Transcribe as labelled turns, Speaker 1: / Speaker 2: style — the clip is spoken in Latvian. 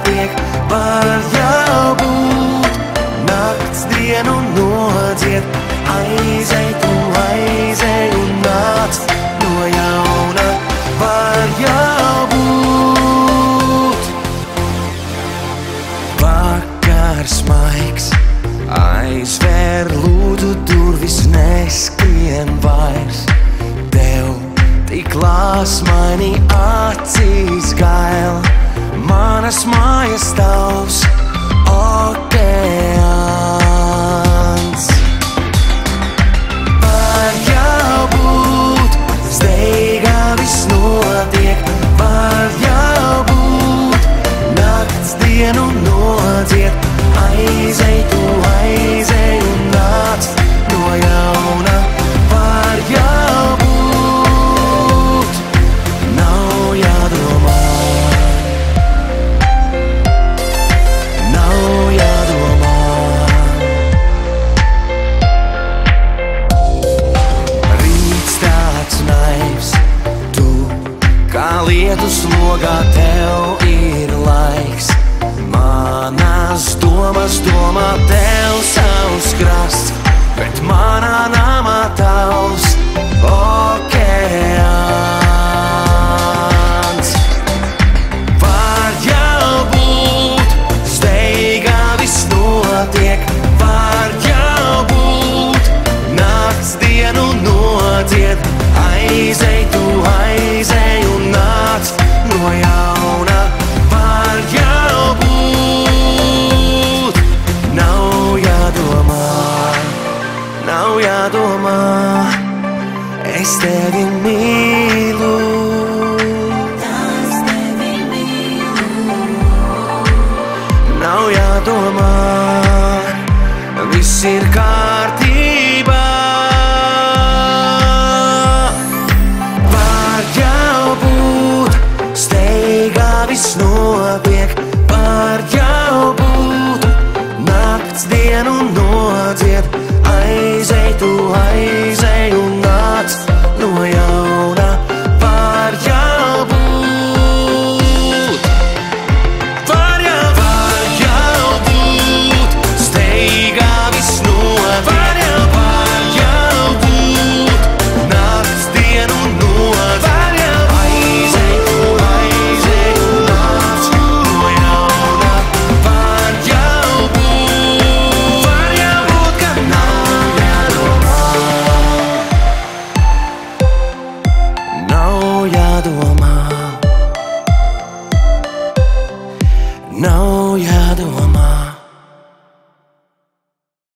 Speaker 1: notiek, var jau būt. Nakts dienu nodzied, aizej tu aizej un nāc no jauna, var jau būt. Vakars maigs, aizver lūdzu durvis, neskrien vairs. Tev tik lāsmaini acīs gail, manas mājas tavs okeāns. Var jau būt, steigā viss notiek, var jau būt. Nakts dienu nodzied, aizej tu aizej un nāc no jauna, var jau būt. Nav jādomā, nav jādomā. Rīts tāds naivs, tu kā lietus logā, tev ir laiks. Manas domas domā tev savs krasts, bet manā namā tavs okeāns. Var jau būt, steigā viss notiek, var jau būt. Nakts dienu nodzied, aizej tu aizej un nāc no jauna, var jau būt. Nav jādomā, nav jādomā, es tevi mīlu. Nav jādomā, viss ir kārtībā. Var jau būt, steigā viss notiek, var jau būt. Nakts dienu nodzied, aizej tu aizej un nāc no jauna, var jau būt. Var jau būt, steigā viss notiek, var jau būt. Nakts dienu nodzied, aizej tu aizej un nāc no jauna, var jau būt. Var jau būt, ka nav jādomā, nav jādomā, nav jādomā.